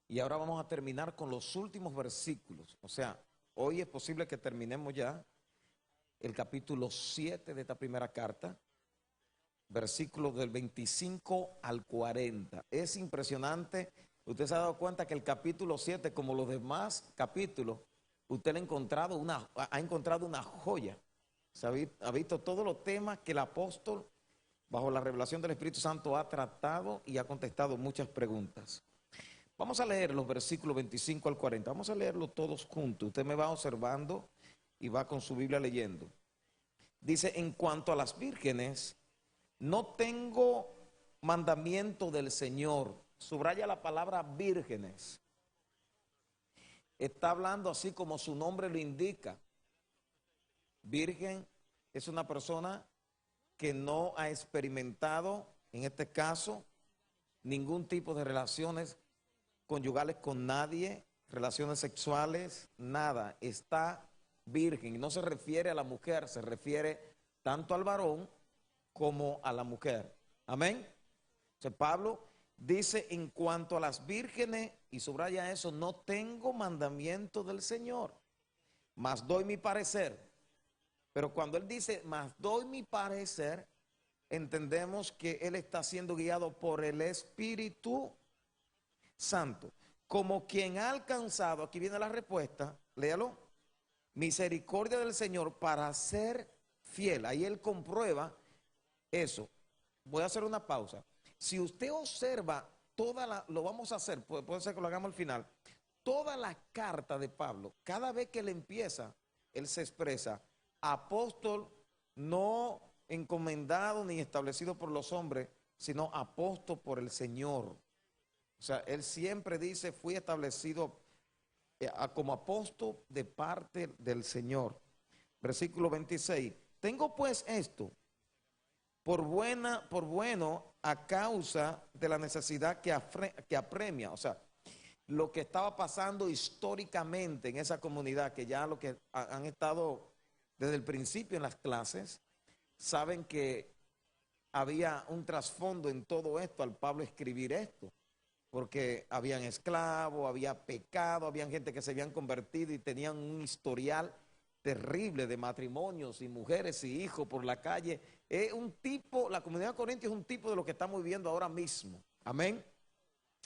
Y ahora vamos a terminar con los últimos versículos. O sea, hoy es posible que terminemos ya el capítulo 7 de esta primera carta, versículos del 25 al 40. Es impresionante. Usted se ha dado cuenta que el capítulo 7, como los demás capítulos, usted ha encontrado una joya. Ha visto todos los temas que el apóstol, bajo la revelación del Espíritu Santo, ha tratado y ha contestado muchas preguntas. Vamos a leer los versículos 25 al 40. Vamos a leerlos todos juntos. Usted me va observando y va con su Biblia leyendo. Dice: en cuanto a las vírgenes, no tengo mandamiento del Señor. Subraya la palabra vírgenes. Está hablando así como su nombre lo indica. Virgen es una persona que no ha experimentado, en este caso, ningún tipo de relaciones conyugales con nadie, relaciones sexuales, nada. Está virgen. Y no se refiere a la mujer, se refiere tanto al varón como a la mujer. Amén. Entonces Pablo dice: en cuanto a las vírgenes, y subraya eso, no tengo mandamiento del Señor, mas doy mi parecer. Pero cuando él dice mas doy mi parecer, entendemos que él está siendo guiado por el Espíritu Santo, como quien ha alcanzado, aquí viene la respuesta, léalo, misericordia del Señor para ser fiel. Ahí él comprueba eso. Voy a hacer una pausa. Si usted observa lo vamos a hacer, puede ser que lo hagamos al final, toda la carta de Pablo, cada vez que él empieza, él se expresa: apóstol no encomendado ni establecido por los hombres, sino apóstol por el Señor. O sea, él siempre dice: fui establecido como apóstol de parte del Señor. Versículo 26. Tengo pues esto por bueno a causa de la necesidad que apremia. O sea, lo que estaba pasando históricamente en esa comunidad, que ya lo que han estado desde el principio en las clases, saben que había un trasfondo en todo esto al Pablo escribir esto, porque habían esclavos, había pecado, habían gente que se habían convertido y tenían un historial terrible de matrimonios y mujeres y hijos por la calle. Es un tipo, la comunidad de Corintios es un tipo de lo que estamos viviendo ahora mismo. Amén.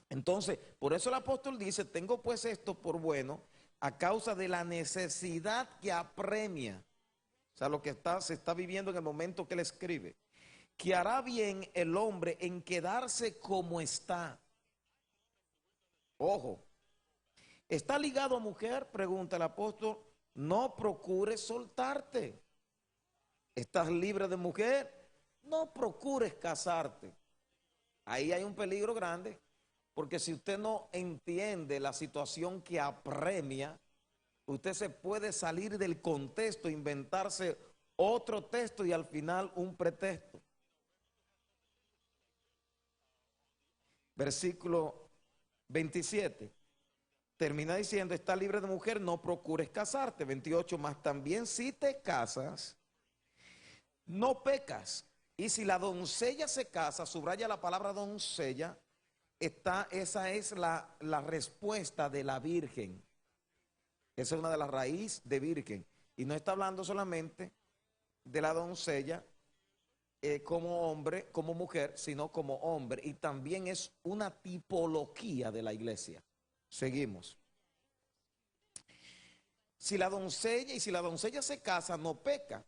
Entonces, por eso el apóstol dice: tengo pues esto por bueno a causa de la necesidad que apremia. O sea, lo que se está viviendo en el momento que él escribe. Que hará bien el hombre en quedarse como está. Ojo, ¿está ligado a mujer? Pregunta el apóstol. No procures soltarte. ¿Estás libre de mujer? No procures casarte. Ahí hay un peligro grande, porque si usted no entiende la situación que apremia, usted se puede salir del contexto, inventarse otro texto y al final un pretexto. Versículo 27. Termina diciendo: está libre de mujer, no procures casarte. 28. Más también si te casas, no pecas. Y si la doncella se casa, subraya la palabra doncella, esa es la respuesta de la virgen. Esa es una de las raíces de virgen. Y no está hablando solamente de la doncella como hombre, como mujer, sino como hombre. Y también es una tipología de la iglesia. Seguimos. Si la doncella se casa, no peca.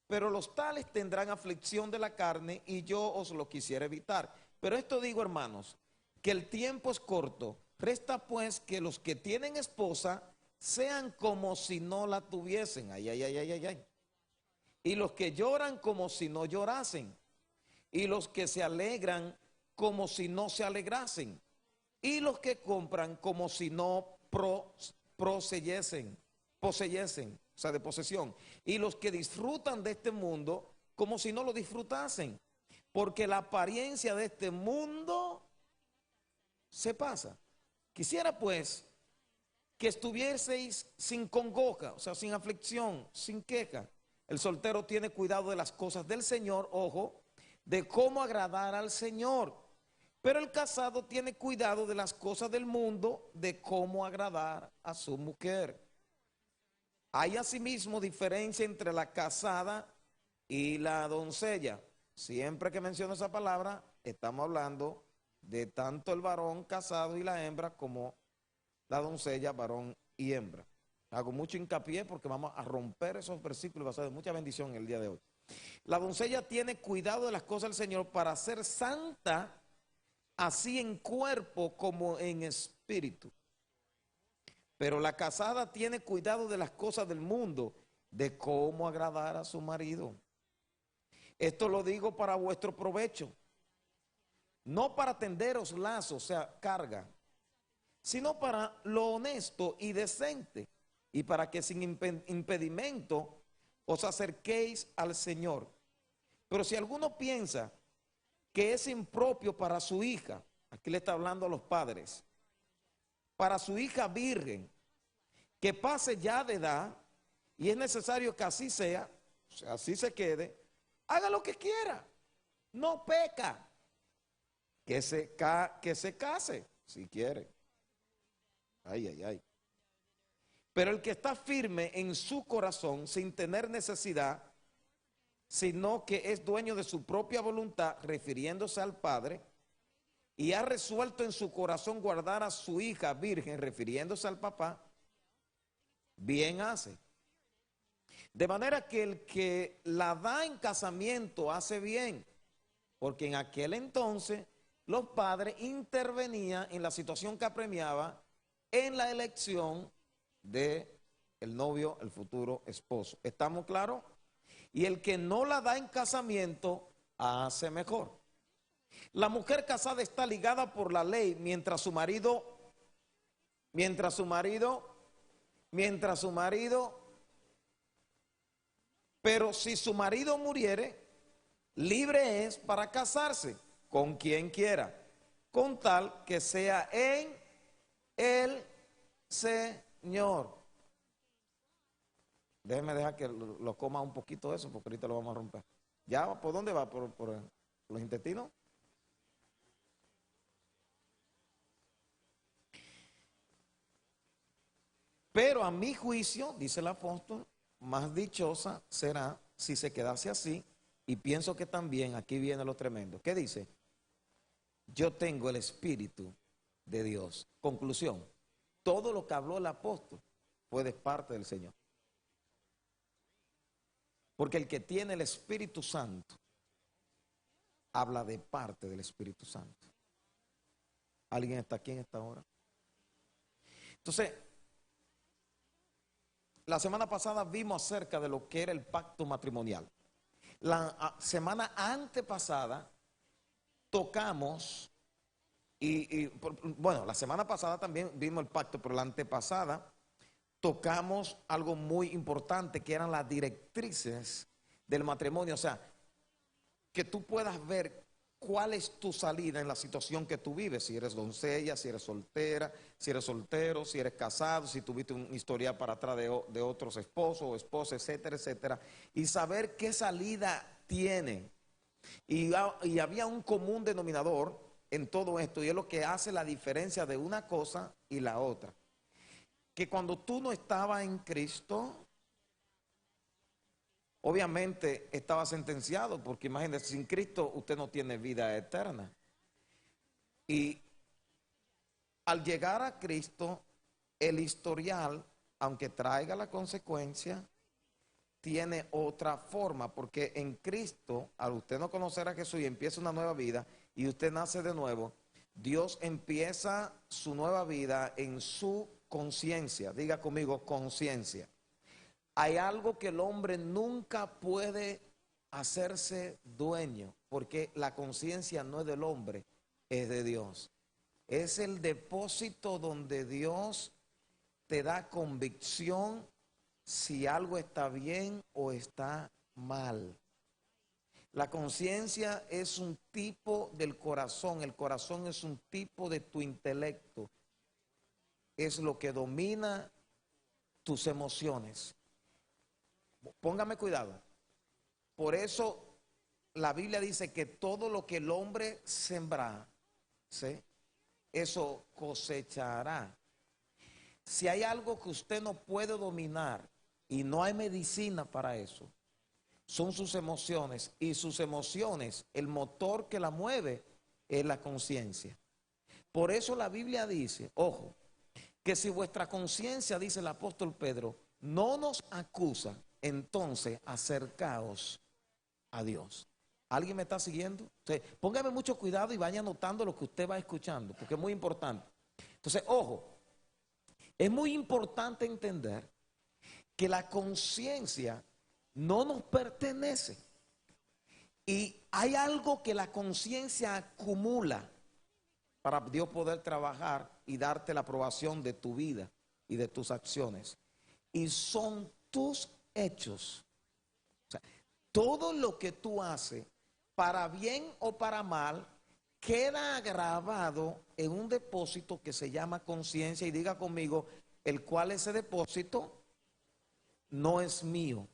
Pero los tales tendrán aflicción de la carne, y yo os lo quisiera evitar. Pero esto digo, hermanos, que el tiempo es corto. Resta pues que los que tienen esposa sean como si no la tuviesen. Ay, ay, ay, ay, ay, ay. Y los que lloran como si no llorasen. Y los que se alegran como si no se alegrasen. Y los que compran como si no poseyesen, o sea, de posesión. Y los que disfrutan de este mundo como si no lo disfrutasen. Porque la apariencia de este mundo se pasa. Quisiera pues que estuvieseis sin congoja, o sea, sin aflicción, sin queja. El soltero tiene cuidado de las cosas del Señor, ojo, de cómo agradar al Señor. Pero el casado tiene cuidado de las cosas del mundo, de cómo agradar a su mujer. Hay asimismo diferencia entre la casada y la doncella. Siempre que menciono esa palabra, estamos hablando de tanto el varón casado y la hembra como la doncella, varón y hembra. Hago mucho hincapié porque vamos a romper esos versículos y va a ser de mucha bendición en el día de hoy. La doncella tiene cuidado de las cosas del Señor para ser santa, así en cuerpo como en espíritu. Pero la casada tiene cuidado de las cosas del mundo, de cómo agradar a su marido. Esto lo digo para vuestro provecho, no para tenderos lazos, o sea, carga, sino para lo honesto y decente, y para que sin impedimento os acerquéis al Señor. Pero si alguno piensa que es impropio para su hija, aquí le está hablando a los padres, para su hija virgen, que pase ya de edad, y es necesario que así sea, o sea, así se quede, haga lo que quiera, no peca, que se case, si quiere. Ay, ay, ay. Pero el que está firme en su corazón, sin tener necesidad, sino que es dueño de su propia voluntad, refiriéndose al Padre, y ha resuelto en su corazón guardar a su hija virgen, refiriéndose al papá, bien hace. De manera que el que la da en casamiento hace bien, porque en aquel entonces los padres intervenían en la situación que apremiaba en la elección de el novio, el futuro esposo. ¿Estamos claros? Y el que no la da en casamiento hace mejor. La mujer casada está ligada por la ley mientras su marido, pero si su marido muriere, libre es para casarse con quien quiera, con tal que sea en el Señor. Déjeme dejar que lo coma un poquito eso, porque ahorita lo vamos a romper. ¿Ya? ¿Por dónde va? ¿Por los intestinos? Pero a mi juicio, dice el apóstol, más dichosa será si se quedase así, y pienso que también aquí viene lo tremendo. ¿Qué dice? Yo tengo el Espíritu de Dios. Conclusión, todo lo que habló el apóstol fue de parte del Señor. Porque el que tiene el Espíritu Santo habla de parte del Espíritu Santo. ¿Alguien está aquí en esta hora? Entonces, la semana pasada vimos acerca de lo que era el pacto matrimonial. La semana antepasada tocamos, bueno, la semana pasada también vimos el pacto, pero la antepasada tocamos algo muy importante, que eran las directrices del matrimonio. O sea, que tú puedas ver cuál es tu salida en la situación que tú vives, si eres doncella, si eres soltera, si eres soltero, si eres casado, si tuviste un historial para atrás de otros esposos o esposas, etcétera, etcétera, y saber qué salida tiene. Y había un común denominador en todo esto, y es lo que hace la diferencia de una cosa y la otra. Que cuando tú no estabas en Cristo, obviamente estaba sentenciado, porque imagínese, sin Cristo usted no tiene vida eterna. Y al llegar a Cristo, el historial, aunque traiga la consecuencia, tiene otra forma, porque en Cristo, al usted no conocer a Jesús y empieza una nueva vida, y usted nace de nuevo, Dios empieza su nueva vida en su conciencia. Diga conmigo, conciencia. Hay algo que el hombre nunca puede hacerse dueño, porque la conciencia no es del hombre, es de Dios. Es el depósito donde Dios te da convicción si algo está bien o está mal. La conciencia es un tipo del corazón, el corazón es un tipo de tu intelecto, es lo que domina tus emociones. Póngame cuidado. Por eso la Biblia dice que todo lo que el hombre sembra, eso cosechará. Si hay algo que usted no puede dominar y no hay medicina para eso, son sus emociones. Y sus emociones, el motor que la mueve es la conciencia. Por eso la Biblia dice, ojo, que si vuestra conciencia, dice el apóstol Pedro, no nos acusa, entonces acercaos a Dios. ¿Alguien me está siguiendo? Entonces, póngame mucho cuidado y vaya anotando lo que usted va escuchando, porque es muy importante. Entonces, ojo, es muy importante entender que la conciencia no nos pertenece. Y hay algo que la conciencia acumula para Dios poder trabajar y darte la aprobación de tu vida y de tus acciones. Y son tus hechos. O sea, todo lo que tú haces, para bien o para mal, queda grabado en un depósito que se llama conciencia. Y diga conmigo, el cual ese depósito no es mío,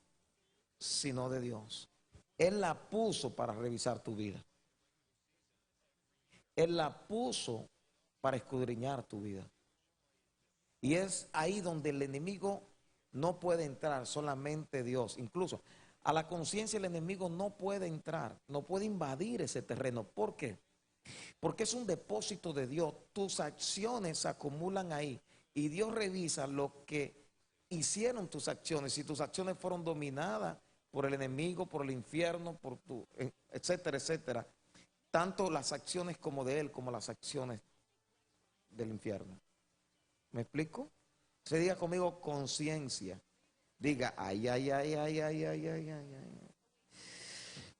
sino de Dios. Él la puso para revisar tu vida. Él la puso para escudriñar tu vida. Y es ahí donde el enemigo no puede entrar, solamente Dios. Incluso a la conciencia el enemigo no puede entrar, no puede invadir ese terreno. ¿Por qué? Porque es un depósito de Dios. Tus acciones se acumulan ahí y Dios revisa lo que hicieron tus acciones. Si tus acciones fueron dominadas por el enemigo, por el infierno, por tu, etcétera, etcétera. Tanto las acciones como de él, como las acciones del infierno. ¿Me explico? Se diga conmigo conciencia. Diga, ay, ay, ay, ay, ay, ay, ay, ay, ay.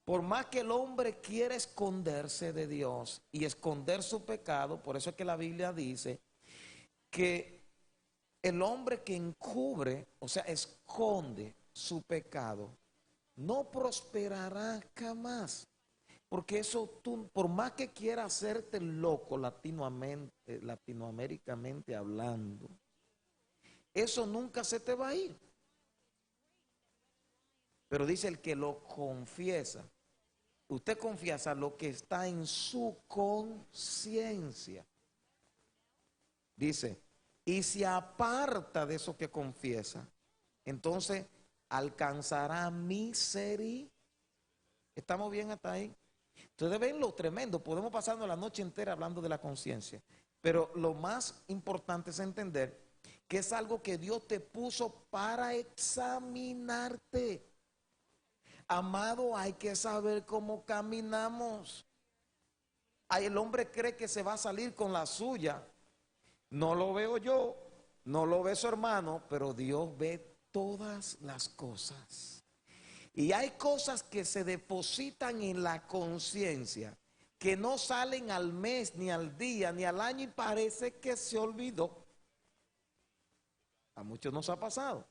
Por más que el hombre quiera esconderse de Dios y esconder su pecado, por eso es que la Biblia dice que el hombre que encubre, o sea, esconde su pecado, no prosperará jamás. Porque eso tú, por más que quieras hacerte loco latinoamericamente hablando, eso nunca se te va a ir. Pero dice el que lo confiesa. Usted confiesa lo que está en su conciencia. Dice, y se aparta de eso que confiesa, entonces alcanzará misericordia. ¿Estamos bien hasta ahí? Ustedes ven lo tremendo, podemos pasarnos la noche entera hablando de la conciencia, pero lo más importante es entender que es algo que Dios te puso para examinarte. Amado, hay que saber cómo caminamos. El hombre cree que se va a salir con la suya. No lo veo yo, no lo ve su hermano, pero Dios ve todas las cosas. Y hay cosas que se depositan en la conciencia, que no salen al mes, ni al día, ni al año, y parece que se olvidó. A muchos nos ha pasado.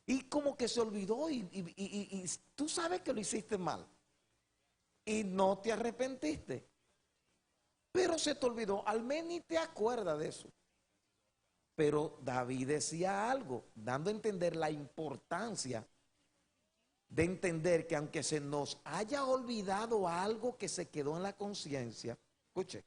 Y como que se olvidó y tú sabes que lo hiciste mal. Y no te arrepentiste. Pero se te olvidó, al menos ni te acuerdas de eso. Pero David decía algo, dando a entender la importancia de entender que aunque se nos haya olvidado algo que se quedó en la conciencia, escuche,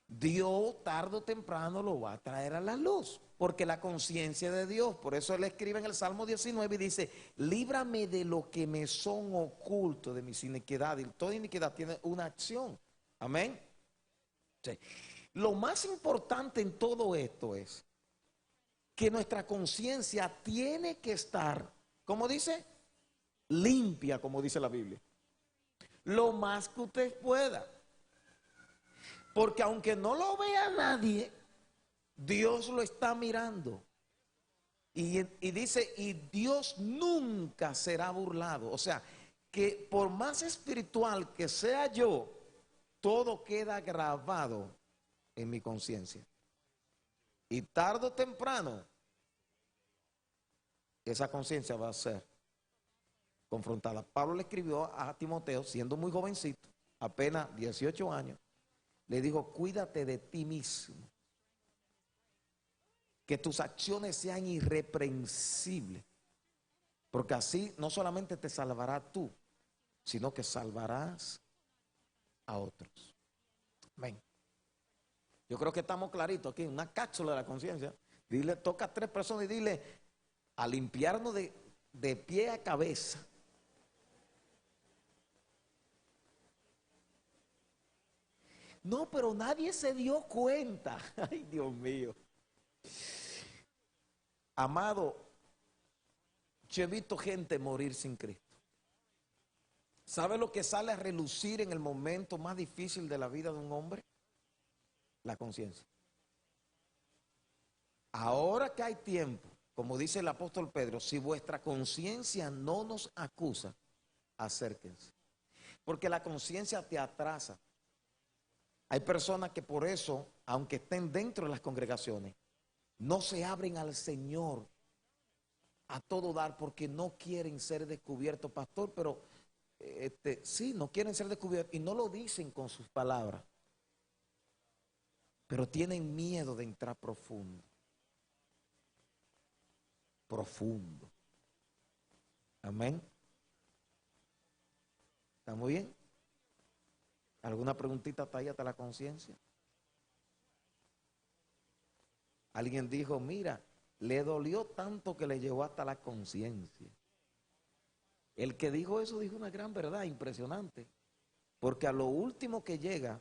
Dios tarde o temprano lo va a traer a la luz, porque la conciencia de Dios, por eso él escribe en el Salmo 19 y dice, líbrame de lo que me son ocultos, de mis iniquidades. Y toda iniquidad tiene una acción, amén. Sí. Lo más importante en todo esto es que nuestra conciencia tiene que estar, ¿cómo dice? Limpia, como dice la Biblia. Lo más que usted pueda. Porque aunque no lo vea nadie, Dios lo está mirando. Y dice, y Dios nunca será burlado. O sea, que por más espiritual que sea yo, todo queda grabado en mi conciencia. Y tarde o temprano, esa conciencia va a ser confrontada. Pablo le escribió a Timoteo, siendo muy jovencito, apenas 18 años, le dijo, cuídate de ti mismo, que tus acciones sean irreprensibles, porque así no solamente te salvarás tú, sino que salvarás a otros. Amén. Yo creo que estamos claritos aquí, una cápsula de la conciencia. Dile, toca a 3 personas y dile, a limpiarnos de pie a cabeza. No, pero nadie se dio cuenta. Ay, Dios mío. Amado, yo he visto gente morir sin Cristo. ¿Sabe lo que sale a relucir en el momento más difícil de la vida de un hombre? La conciencia. Ahora que hay tiempo, como dice el apóstol Pedro, si vuestra conciencia no nos acusa, acérquense. Porque la conciencia te atrasa. Hay personas que por eso, aunque estén dentro de las congregaciones, no se abren al Señor a todo dar porque no quieren ser descubiertos, pastor, pero sí, no quieren ser descubiertos y no lo dicen con sus palabras, pero tienen miedo de entrar profundo. Profundo. Amén. ¿Estamos bien? ¿Alguna preguntita está ahí hasta la conciencia? Alguien dijo, mira, le dolió tanto que le llegó hasta la conciencia. El que dijo eso dijo una gran verdad, impresionante. Porque a lo último que llega,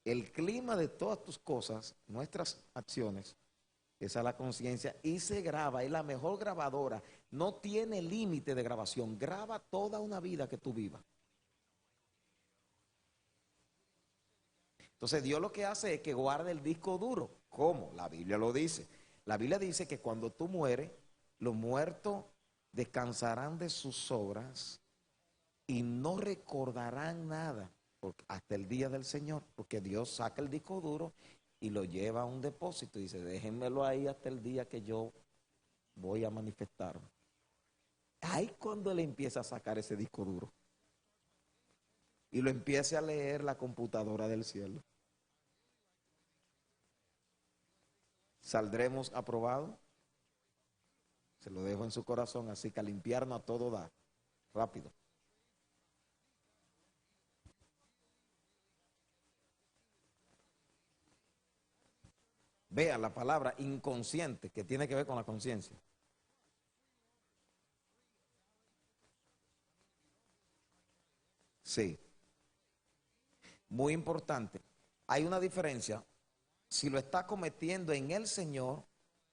el clima de todas tus cosas, nuestras acciones, es a la conciencia y se graba, es la mejor grabadora. No tiene límite de grabación, graba toda una vida que tú vivas. Entonces Dios lo que hace es que guarda el disco duro. ¿Cómo? La Biblia lo dice. La Biblia dice que cuando tú mueres, los muertos descansarán de sus obras y no recordarán nada hasta el día del Señor, porque Dios saca el disco duro y lo lleva a un depósito y dice, déjenmelo ahí hasta el día que yo voy a manifestarme. Ahí cuando él empieza a sacar ese disco duro y lo empiece a leer la computadora del cielo. ¿Saldremos aprobados? Se lo dejo en su corazón, así que a limpiarnos a todo da. Rápido. Vea la palabra inconsciente que tiene que ver con la conciencia. Sí. Muy importante. Hay una diferencia si lo está cometiendo en el Señor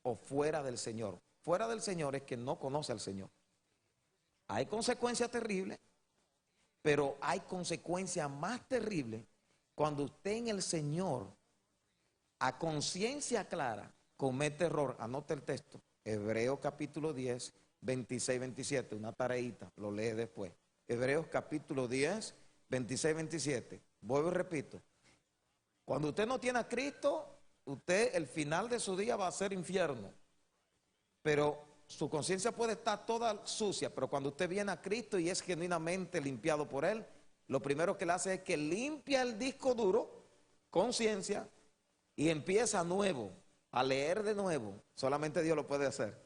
o fuera del Señor. Fuera del Señor es que no conoce al Señor. Hay consecuencias terribles, pero hay consecuencias más terribles cuando usted en el Señor, a conciencia clara, comete error. Anote el texto. Hebreos capítulo 10, 26, 27. Una tareita, lo lee después. Hebreos capítulo 10, 26, 27. Vuelvo y repito. Cuando usted no tiene a Cristo, usted el final de su día va a ser infierno. Pero su conciencia puede estar toda sucia, pero cuando usted viene a Cristo y es genuinamente limpiado por Él, lo primero que le hace es que limpia el disco duro, conciencia, y empieza nuevo, a leer de nuevo. Solamente Dios lo puede hacer.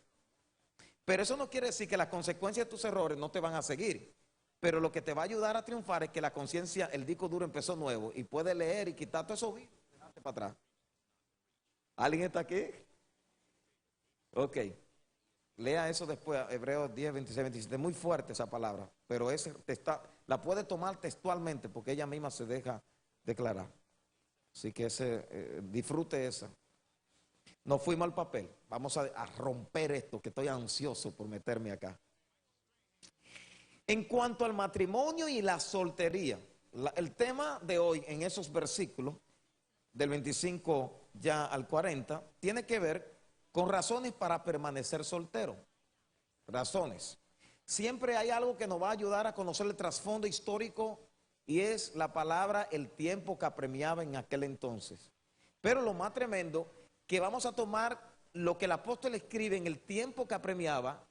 Pero eso no quiere decir que las consecuencias de tus errores no te van a seguir. Pero lo que te va a ayudar a triunfar es que la conciencia, el disco duro empezó nuevo y puede leer y quitar todo eso para atrás. ¿Alguien está aquí? Ok. Lea eso después, Hebreos 10, 26, 27. Muy fuerte esa palabra, pero la puede tomar textualmente porque ella misma se deja declarar. Así que disfrute esa. No fuimos al papel. Vamos a romper esto, que estoy ansioso por meterme acá. En cuanto al matrimonio y la soltería, el tema de hoy en esos versículos, del 25 ya al 40, tiene que ver con razones para permanecer soltero. Razones. Siempre hay algo que nos va a ayudar a conocer el trasfondo histórico y es la palabra, el tiempo que apremiaba en aquel entonces. Pero lo más tremendo, que vamos a tomar lo que el apóstol escribe en el tiempo que apremiaba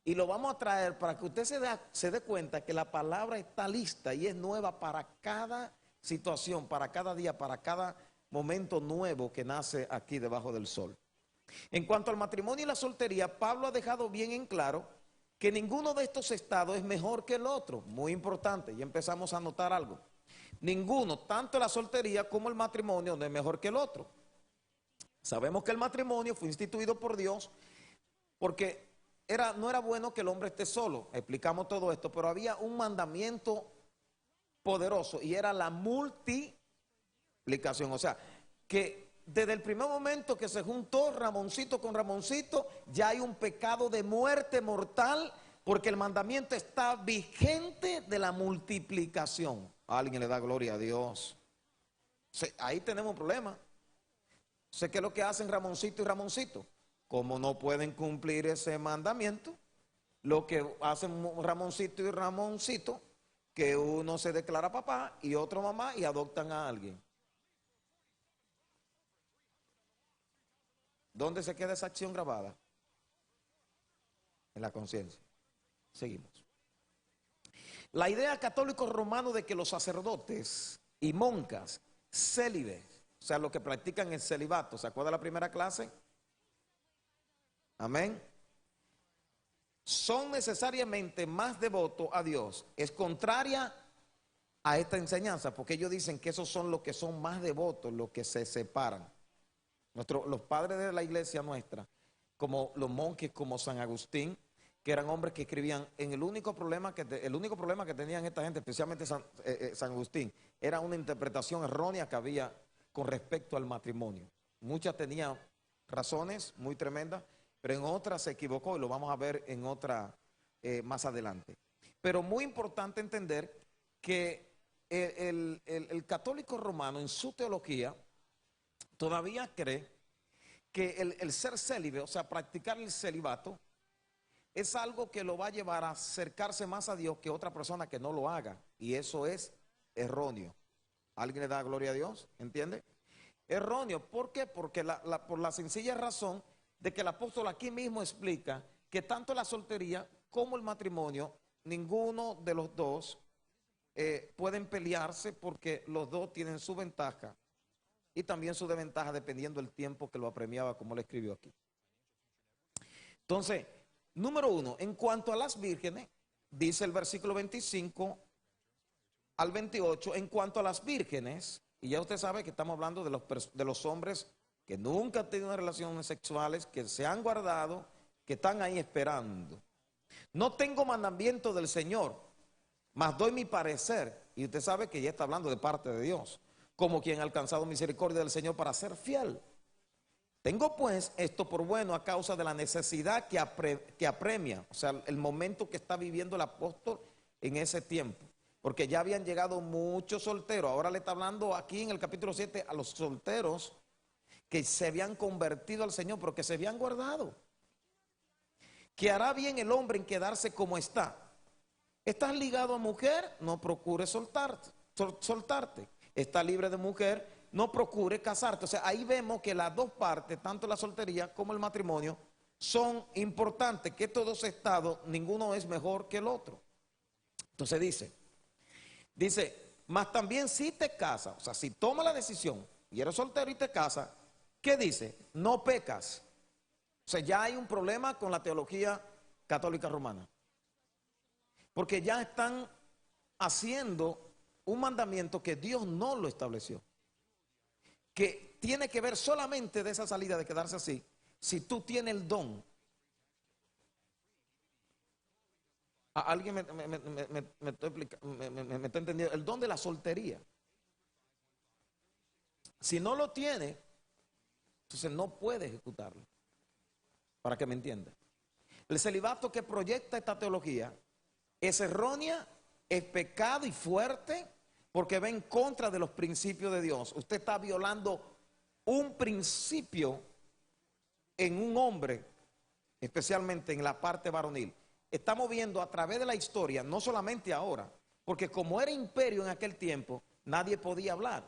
y lo vamos a traer para que usted se dé cuenta que la palabra está lista y es nueva para cada situación, para cada día, para cada momento nuevo que nace aquí debajo del sol. En cuanto al matrimonio y la soltería, Pablo ha dejado bien en claro que ninguno de estos estados es mejor que el otro. Muy importante, ya empezamos a notar algo. Ninguno, tanto la soltería como el matrimonio, no es mejor que el otro. Sabemos que el matrimonio fue instituido por Dios porque no era bueno que el hombre esté solo. Explicamos todo esto, pero había un mandamiento poderoso y era la multiplicación. O sea, que desde el primer momento que se juntó Ramoncito con Ramoncito, ya hay un pecado de muerte mortal porque el mandamiento está vigente de la multiplicación. Alguien le da gloria a Dios. Ahí tenemos un problema. Sé que es lo que hacen Ramoncito y Ramoncito. Como no pueden cumplir ese mandamiento, lo que hacen Ramoncito y Ramoncito, que uno se declara papá y otro mamá y adoptan a alguien. ¿Dónde se queda esa acción grabada? En la conciencia. Seguimos. La idea católico romano de que los sacerdotes y monjas célibes, o sea, los que practican el celibato, ¿se acuerda la primera clase? Amén. Son necesariamente más devotos a Dios. Es contraria a esta enseñanza, porque ellos dicen que esos son los que son más devotos, los que se separan. Los padres de la iglesia nuestra, como los monjes, como San Agustín, que eran hombres que escribían, el único problema que tenían esta gente, especialmente San Agustín, era una interpretación errónea que había con respecto al matrimonio. Muchas tenían razones muy tremendas, pero en otras se equivocó y lo vamos a ver en otra más adelante. Pero muy importante entender que el católico romano en su teología todavía cree que el ser célibe, o sea, practicar el celibato, es algo que lo va a llevar a acercarse más a Dios que otra persona que no lo haga. Y eso es erróneo. ¿Alguien le da gloria a Dios? ¿Entiende? Erróneo. ¿Por qué? Porque por la sencilla razón de que el apóstol aquí mismo explica que tanto la soltería como el matrimonio, ninguno de los dos pueden pelearse porque los dos tienen su ventaja y también su desventaja dependiendo del tiempo que lo apremiaba, como le escribió aquí. Entonces, número uno, en cuanto a las vírgenes, dice el versículo 25 al 28, en cuanto a las vírgenes, y ya usted sabe que estamos hablando de los hombres que nunca han tenido relaciones sexuales, que se han guardado, que están ahí esperando. No tengo mandamiento del Señor, mas doy mi parecer, y usted sabe que ya está hablando de parte de Dios, como quien ha alcanzado misericordia del Señor para ser fiel. Tengo pues esto por bueno a causa de la necesidad que apremia, o sea, el momento que está viviendo el apóstol en ese tiempo. Porque ya habían llegado muchos solteros. Ahora le está hablando aquí en el capítulo 7 a los solteros que se habían convertido al Señor, pero que se habían guardado. Que hará bien el hombre en quedarse como está. ¿Estás ligado a mujer? No procures soltarte. Estás libre de mujer, no procure casarte. O sea, ahí vemos que las dos partes, tanto la soltería como el matrimonio, son importantes, que estos dos estados, ninguno es mejor que el otro. Entonces dice, mas también si te casas, o sea, si tomas la decisión y eres soltero y te casas, ¿qué dice? No pecas. O sea, ya hay un problema con la teología católica romana. Porque ya están haciendo un mandamiento que Dios no lo estableció. Que tiene que ver solamente de esa salida de quedarse así, si tú tienes el don. Alguien me está entendiendo. El don de la soltería. Si no lo tiene, entonces no puede ejecutarlo. Para que me entienda. El celibato que proyecta esta teología es errónea, es pecado y fuerte, porque va en contra de los principios de Dios. Usted está violando un principio en un hombre, especialmente en la parte varonil. Estamos viendo a través de la historia, no solamente ahora, porque como era imperio en aquel tiempo, nadie podía hablar.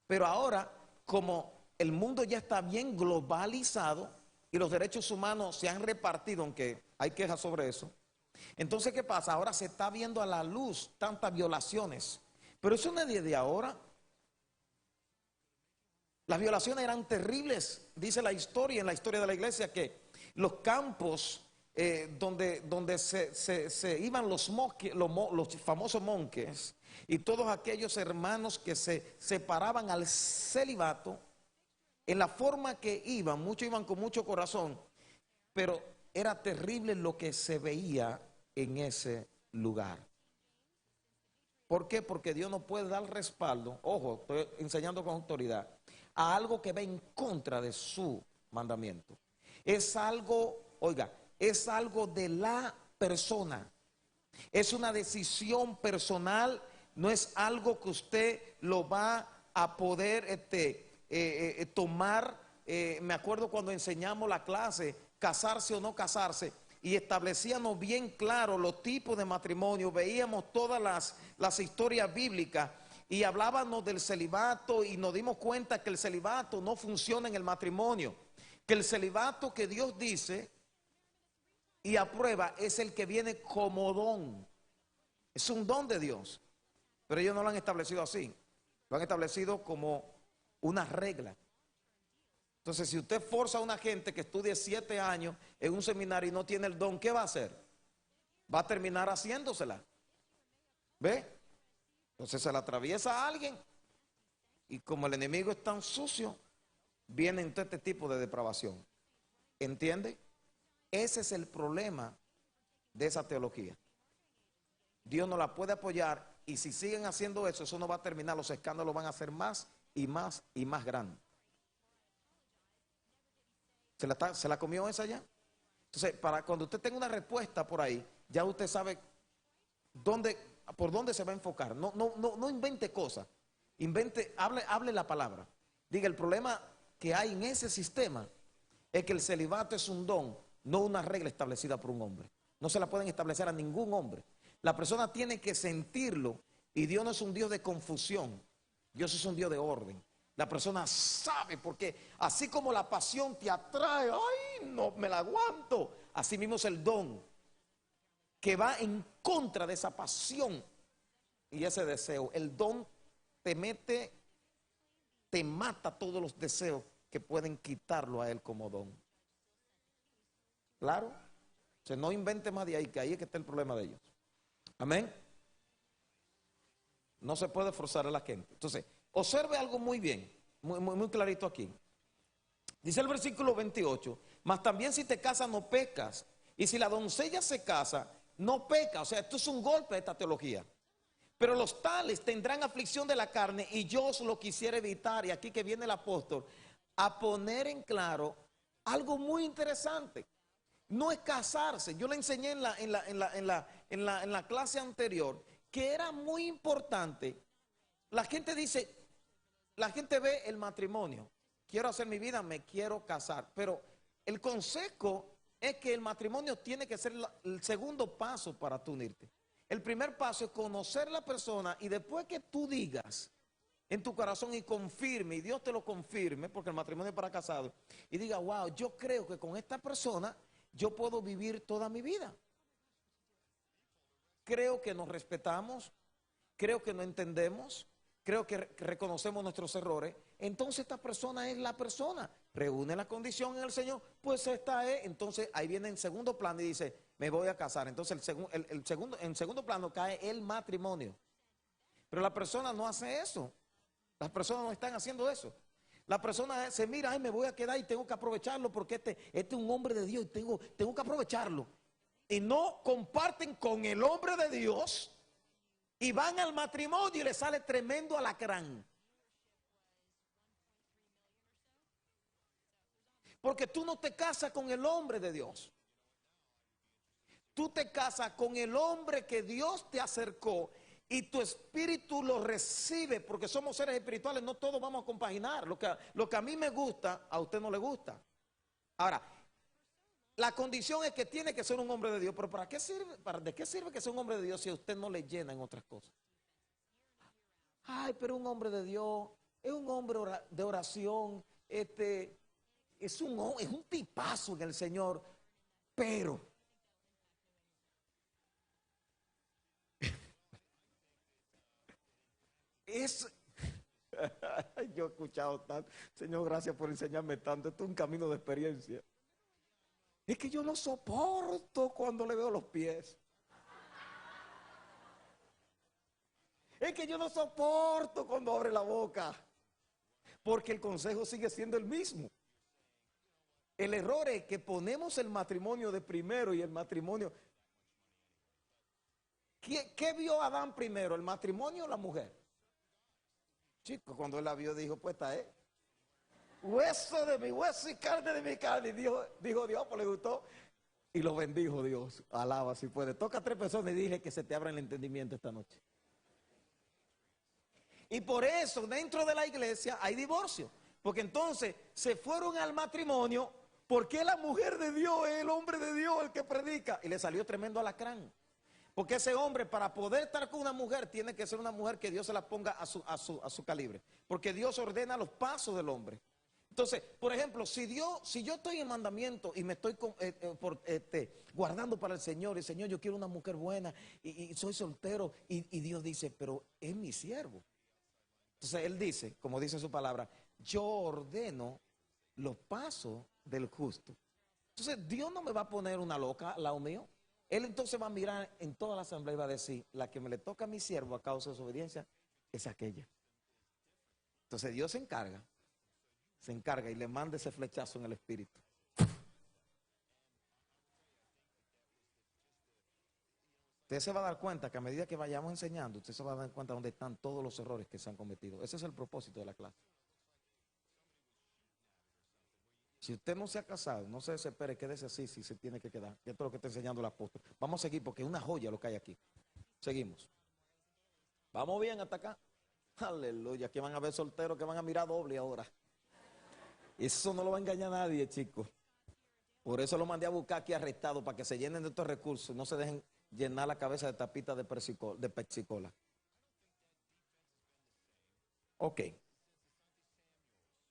Pero ahora, como el mundo ya está bien globalizado y los derechos humanos se han repartido, aunque hay quejas sobre eso, entonces, ¿qué pasa? Ahora se está viendo a la luz tantas violaciones. Pero eso no es de ahora. Las violaciones eran terribles. Dice la historia, en la historia de la iglesia, que los campos donde se iban los famosos monjes, Y todos aquellos hermanos que se separaban al celibato, en la forma que iban, muchos iban con mucho corazón, pero era terrible lo que se veía en ese lugar. ¿Por qué? Porque Dios no puede dar respaldo, ojo, estoy enseñando con autoridad, a algo que va en contra de su mandamiento. Es algo, oiga, es algo de la persona. Es una decisión personal, no es algo que usted lo va a poder tomar. Me acuerdo cuando enseñamos la clase, casarse o no casarse, y establecíamos bien claro los tipos de matrimonio, veíamos todas las historias bíblicas y hablábamos del celibato y nos dimos cuenta que el celibato no funciona en el matrimonio, que el celibato que Dios dice y aprueba es el que viene como don, es un don de Dios, pero ellos no lo han establecido así, lo han establecido como una regla. Entonces, si usted forza a una gente que estudie 7 años en un seminario y no tiene el don, ¿qué va a hacer? Va a terminar haciéndosela. ¿Ve? Entonces se la atraviesa a alguien y como el enemigo es tan sucio, viene todo este tipo de depravación. ¿Entiende? Ese es el problema de esa teología. Dios no la puede apoyar y si siguen haciendo eso, eso no va a terminar. Los escándalos van a ser más y más y más grandes. ¿Se la comió esa ya? Entonces, para cuando usted tenga una respuesta por ahí, ya usted sabe por dónde se va a enfocar. No invente cosas. Hable la palabra. Diga, el problema que hay en ese sistema es que el celibato es un don, no una regla establecida por un hombre. No se la pueden establecer a ningún hombre. La persona tiene que sentirlo y Dios no es un Dios de confusión. Dios es un Dios de orden. La persona sabe, porque así como la pasión te atrae, ay, no me la aguanto. Así mismo es el don, que va en contra de esa pasión y ese deseo. El don te mata todos los deseos que pueden quitarlo a él como don. ¿Claro? O sea, no invente más de ahí, que ahí es que está el problema de ellos. Amén. No se puede forzar a la gente. Entonces, observe algo muy bien, muy clarito aquí. Dice el versículo 28, mas también si te casas no pecas, y si la doncella se casa, no peca. O sea, esto es un golpe de esta teología. Pero los tales tendrán aflicción de la carne, y yo os lo quisiera evitar. Y aquí que viene el apóstol a poner en claro algo muy interesante. No es casarse. Yo le enseñé en la clase anterior que era muy importante. La gente dice, la gente ve el matrimonio. Quiero hacer mi vida, me quiero casar. Pero el consejo es que el matrimonio tiene que ser el segundo paso para tú unirte. El primer paso es conocer a la persona y después que tú digas en tu corazón y confirme, y Dios te lo confirme, porque el matrimonio es para casados, y diga, wow, yo creo que con esta persona yo puedo vivir toda mi vida. Creo que nos respetamos, creo que nos entendemos, creo que reconocemos nuestros errores. Entonces esta persona es la persona. Reúne la condición en el Señor, pues esta es. Entonces ahí viene en segundo plano y dice, me voy a casar. Entonces en segundo plano cae el matrimonio. Pero la persona no hace eso. Las personas no están haciendo eso. La persona se mira, ay, me voy a quedar y tengo que aprovecharlo porque este es un hombre de Dios y tengo que aprovecharlo. Y no comparten con el hombre de Dios y van al matrimonio y le sale tremendo alacrán. Porque tú no te casas con el hombre de Dios. Tú te casas con el hombre que Dios te acercó y tu espíritu lo recibe, porque somos seres espirituales, no todos vamos a compaginar. Lo que a mí me gusta, a usted no le gusta. Ahora, la condición es que tiene que ser un hombre de Dios, pero ¿para qué sirve? ¿De qué sirve que sea un hombre de Dios si a usted no le llena en otras cosas? Ay, pero un hombre de Dios es un hombre de oración, es un tipazo en el Señor, pero es, yo he escuchado tanto, Señor, gracias por enseñarme tanto, esto es un camino de experiencia. Es que yo no soporto cuando le veo los pies. Es que yo no soporto cuando abre la boca. Porque el consejo sigue siendo el mismo. El error es que ponemos el matrimonio de primero y el matrimonio. ¿Qué vio Adán primero, el matrimonio o la mujer? Chico, cuando él la vio dijo, pues esta es hueso de mi hueso y carne de mi carne. Y dijo Dios, pues le gustó. Y lo bendijo Dios. Alaba si puede. Toca a 3 personas y dile que se te abra el entendimiento esta noche. Y por eso dentro de la iglesia hay divorcio. Porque entonces se fueron al matrimonio porque la mujer de Dios es el hombre de Dios el que predica. Y le salió tremendo alacrán. Porque ese hombre para poder estar con una mujer tiene que ser una mujer que Dios se la ponga a su calibre. Porque Dios ordena los pasos del hombre. Entonces, por ejemplo, si yo estoy en mandamiento y me estoy guardando para el Señor, y Señor, yo quiero una mujer buena y soy soltero, y Dios dice, pero es mi siervo. Entonces Él dice, como dice su palabra, yo ordeno los pasos del justo. Entonces Dios no me va a poner una loca al lado mío. Él entonces va a mirar en toda la asamblea y va a decir, la que me le toca a mi siervo a causa de su obediencia es aquella. Entonces Dios se encarga y le manda ese flechazo en el espíritu. Usted se va a dar cuenta que a medida que vayamos enseñando, usted se va a dar cuenta dónde están todos los errores que se han cometido. Ese es el propósito de la clase. Si usted no se ha casado, no se desespere, quédese así si se tiene que quedar. Esto es lo que está enseñando el apóstol. Vamos a seguir porque es una joya lo que hay aquí. Seguimos. Vamos bien hasta acá. Aleluya, aquí van a ver solteros que van a mirar doble ahora. Eso no lo va a engañar a nadie, chicos. Por eso lo mandé a buscar aquí arrestado, para que se llenen de estos recursos, no se dejen llenar la cabeza de tapitas de pexicola. Ok.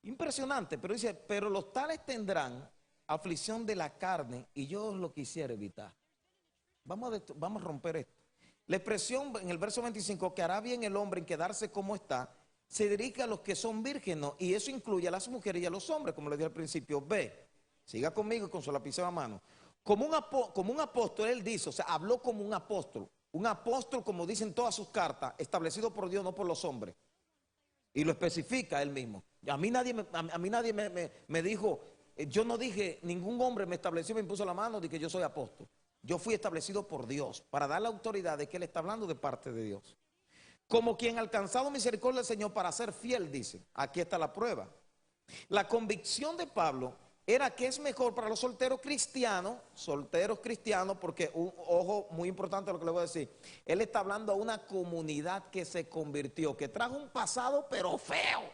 Impresionante, pero dice, pero los tales tendrán aflicción de la carne y yo lo quisiera evitar. Vamos a romper esto. La expresión en el verso 25, que hará bien el hombre en quedarse como está, se dirige a los que son vírgenes y eso incluye a las mujeres y a los hombres, como le dije al principio. Ve, siga conmigo con su lapicero a mano. Como un apóstol, él dice, o sea, habló como un apóstol, como dicen todas sus cartas, establecido por Dios, no por los hombres. Y lo especifica él mismo. A mí nadie me dijo, yo no dije, ningún hombre me estableció, me impuso la mano de que yo soy apóstol. Yo fui establecido por Dios para dar la autoridad de que él está hablando de parte de Dios. Como quien ha alcanzado misericordia del Señor para ser fiel, dice. Aquí está la prueba. La convicción de Pablo era que es mejor para los solteros cristianos, porque, ojo, muy importante lo que le voy a decir, él está hablando a una comunidad que se convirtió, que trajo un pasado pero feo,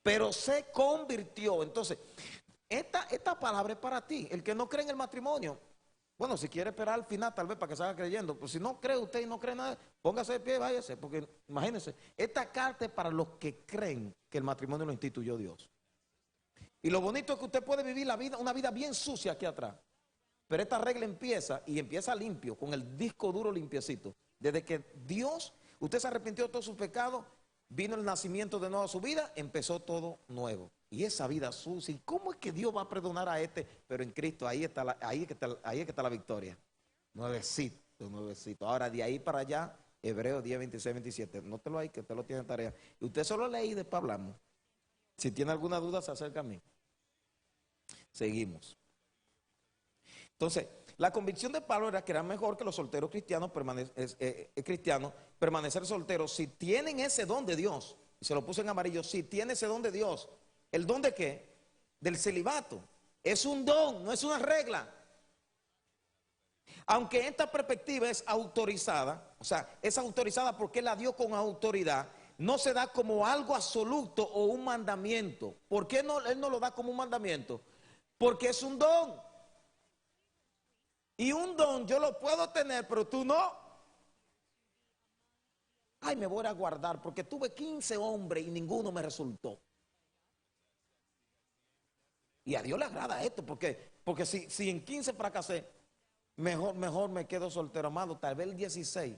pero se convirtió. Entonces, esta palabra es para ti, el que no cree en el matrimonio. Bueno, si quiere esperar al final, tal vez para que salga creyendo. Pues si no cree usted y no cree nada, póngase de pie y váyase. Porque imagínense, esta carta es para los que creen que el matrimonio lo instituyó Dios. Y lo bonito es que usted puede vivir una vida bien sucia aquí atrás. Pero esta regla empieza limpio, con el disco duro limpiecito. Desde que Dios, usted se arrepintió de todos sus pecados, vino el nacimiento de nuevo a su vida, empezó todo nuevo. Y esa vida sucia, ¿y cómo es que Dios va a perdonar a este? Pero en Cristo, ahí es que está la victoria. Nuevecito. Ahora, de ahí para allá, Hebreos 10, 26, 27. Nótelo ahí, que usted lo tiene en tarea. Y usted solo lee y después hablamos. Si tiene alguna duda, se acerca a mí. Seguimos. Entonces, la convicción de Pablo era que era mejor que los solteros cristianos permanecer solteros si tienen ese don de Dios. Y se lo puse en amarillo, si tiene ese don de Dios. ¿El don de qué? Del celibato. Es un don, no es una regla. Aunque esta perspectiva es autorizada, o sea, es autorizada porque Él la dio con autoridad, no se da como algo absoluto o un mandamiento. ¿Por qué Él no lo da como un mandamiento? Porque es un don. Y un don yo lo puedo tener, pero tú no. Ay, me voy a guardar porque tuve 15 hombres y ninguno me resultó. Y a Dios le agrada esto, porque si en 15 fracasé, mejor me quedo soltero, amado. Tal vez el 16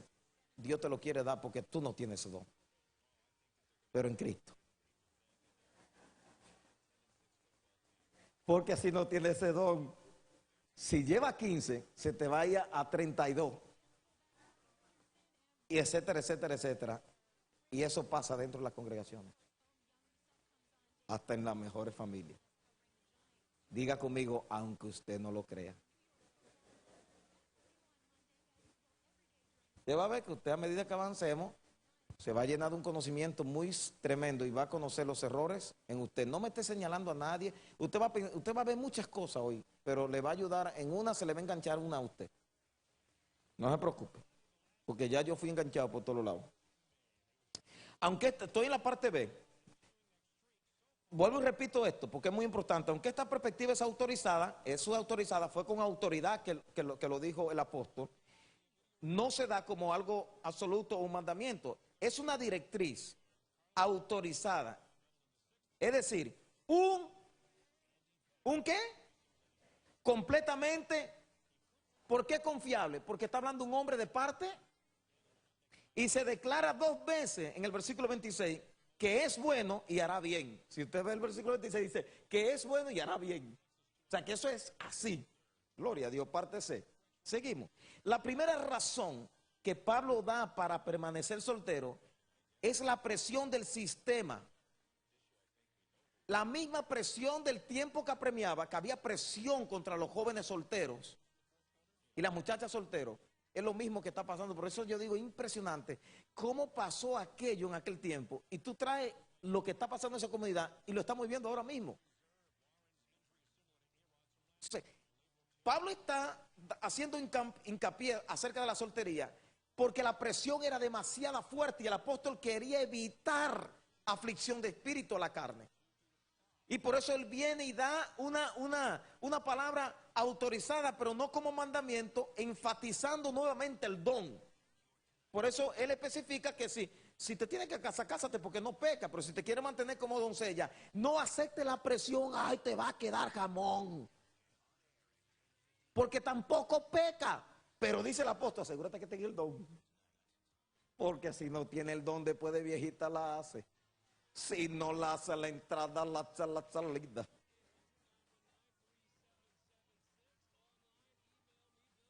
Dios te lo quiere dar porque tú no tienes ese don. Pero en Cristo. Porque si no tienes ese don, si lleva 15, se te vaya a 32. Y etcétera, etcétera, etcétera. Y eso pasa dentro de las congregaciones, hasta en las mejores familias. Diga conmigo, aunque usted no lo crea. Usted va a ver que usted, a medida que avancemos, se va a llenar de un conocimiento muy tremendo y va a conocer los errores en usted. No me esté señalando a nadie. Usted va a ver muchas cosas hoy, pero le va a ayudar, en una se le va a enganchar una a usted. No se preocupe, porque ya yo fui enganchado por todos lados. Aunque estoy en la parte B, vuelvo y repito esto, porque es muy importante. Aunque esta perspectiva es autorizada, fue con autoridad que lo dijo el apóstol, no se da como algo absoluto o un mandamiento. Es una directriz autorizada. Es decir, ¿un qué? Completamente. ¿Por qué confiable? Porque está hablando un hombre de parte y se declara 2 veces en el versículo 26 que es bueno y hará bien. Si usted ve el versículo 26 dice que es bueno y hará bien. O sea que eso es así. Gloria a Dios, parte C. Seguimos. La primera razón que Pablo da para permanecer soltero es la presión del sistema. La misma presión del tiempo que apremiaba, que había presión contra los jóvenes solteros y las muchachas solteros, es lo mismo que está pasando. Por eso yo digo, impresionante cómo pasó aquello en aquel tiempo y tú traes lo que está pasando en esa comunidad y lo estamos viendo ahora mismo. Entonces, Pablo está haciendo hincapié acerca de la soltería porque la presión era demasiado fuerte y el apóstol quería evitar aflicción de espíritu a la carne. Y por eso él viene y da una palabra autorizada, pero no como mandamiento, enfatizando nuevamente el don. Por eso él especifica que si te tienes que casar, cásate porque no peca, pero si te quieres mantener como doncella, no acepte la presión, ay, te va a quedar jamón. Porque tampoco peca. Pero dice el apóstol, asegúrate que tenga el don. Porque si no tiene el don, después de viejita la hace. Si no la hace la entrada, la hace la salida.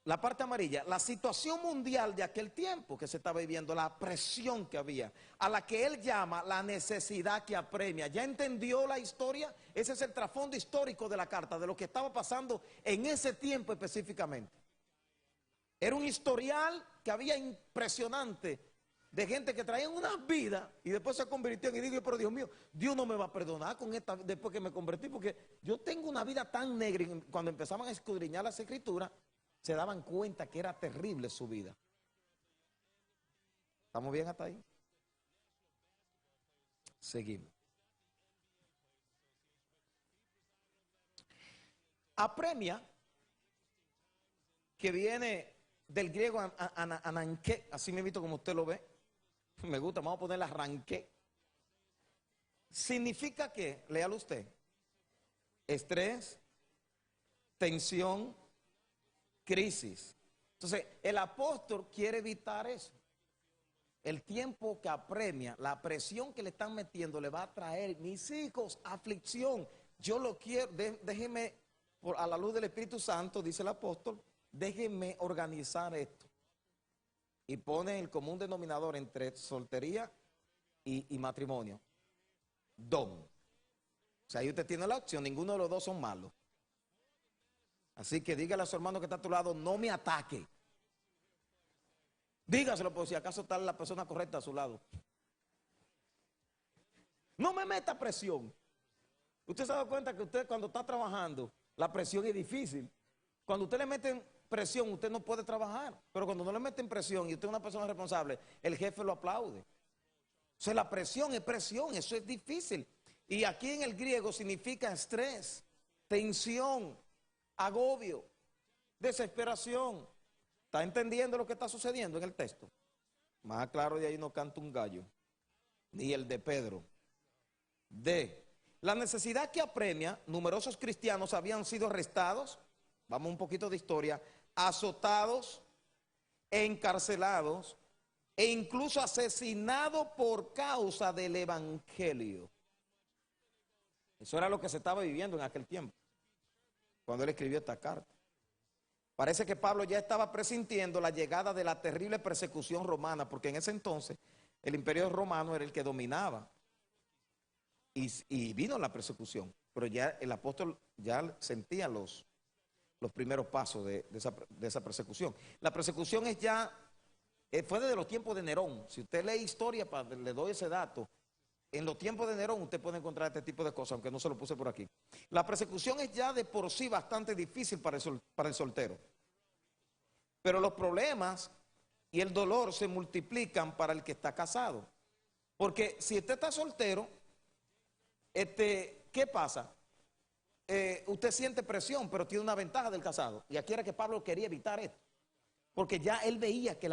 La parte amarilla, la situación mundial de aquel tiempo que se estaba viviendo, la presión que había, a la que él llama la necesidad que apremia. ¿Ya entendió la historia? Ese es el trasfondo histórico de la carta, de lo que estaba pasando en ese tiempo específicamente. Era un historial que había impresionante de gente que traía una vida y después se convirtió y digo, pero Dios mío, Dios no me va a perdonar con esta después que me convertí, porque yo tengo una vida tan negra. Y cuando empezaban a escudriñar las escrituras, se daban cuenta que era terrible su vida. ¿Estamos bien hasta ahí? Seguimos. Apremia, que viene del griego ananqué, así me he visto como usted lo ve. Me gusta, vamos a ponerle arranqué. Significa que, léalo usted, estrés, tensión, crisis. Entonces, el apóstol quiere evitar eso. El tiempo que apremia, la presión que le están metiendo le va a traer, mis hijos, aflicción. Yo lo quiero, déjeme, a la luz del Espíritu Santo, dice el apóstol, déjenme organizar esto. Y pone el común denominador entre soltería y matrimonio. Don. O sea, ahí usted tiene la opción, ninguno de los dos son malos. Así que dígale a su hermano que está a tu lado, no me ataque. Dígaselo por si acaso está la persona correcta a su lado. No me meta presión. Usted se da cuenta que usted cuando está trabajando, la presión es difícil. Cuando usted le mete presión, usted no puede trabajar. Pero cuando no le meten presión y usted es una persona responsable, el jefe lo aplaude. O sea, la presión es presión, eso es difícil. Y aquí en el griego significa estrés, tensión, agobio, desesperación. ¿Está entendiendo lo que está sucediendo en el texto? Más claro de ahí no canta un gallo, ni el de Pedro. D. La necesidad que apremia, numerosos cristianos habían sido arrestados, vamos un poquito de historia, azotados, encarcelados e incluso asesinados por causa del evangelio. Eso era lo que se estaba viviendo en aquel tiempo, cuando él escribió esta carta. Parece que Pablo ya estaba presintiendo la llegada de la terrible persecución romana, porque en ese entonces el imperio romano era el que dominaba y vino la persecución, pero ya el apóstol ya sentía los primeros pasos de esa persecución. La persecución es ya, fue desde los tiempos de Nerón. Si usted lee historia, le doy ese dato, en los tiempos de Nerón usted puede encontrar este tipo de cosas, aunque no se lo puse por aquí. La persecución es ya de por sí bastante difícil para el soltero. Pero los problemas y el dolor se multiplican para el que está casado. Porque si usted está soltero, ¿qué pasa? Usted siente presión, pero tiene una ventaja del casado. Y aquí era que Pablo quería evitar esto. Porque ya él veía que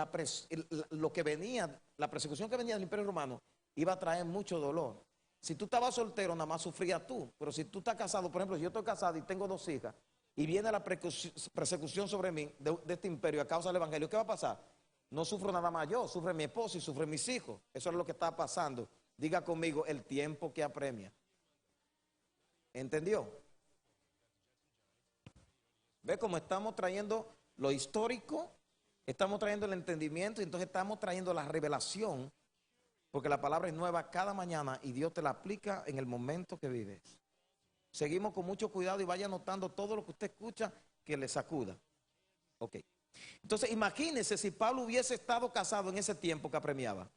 lo que venía, la persecución que venía del Imperio Romano, iba a traer mucho dolor. Si tú estabas soltero, nada más sufrías tú. Pero si tú estás casado, por ejemplo, si yo estoy casado y tengo 2 hijas, y viene la persecución sobre mí de este imperio a causa del evangelio, ¿qué va a pasar? No sufro nada más yo, sufre mi esposo y sufren mis hijos. Eso es lo que está pasando. Diga conmigo, el tiempo que apremia. ¿Entendió? ¿Ve cómo estamos trayendo lo histórico? Estamos trayendo el entendimiento y entonces estamos trayendo la revelación, porque la palabra es nueva cada mañana y Dios te la aplica en el momento que vives. Seguimos con mucho cuidado y vaya anotando todo lo que usted escucha que le sacuda. Ok. Entonces imagínese si Pablo hubiese estado casado en ese tiempo que apremiaba.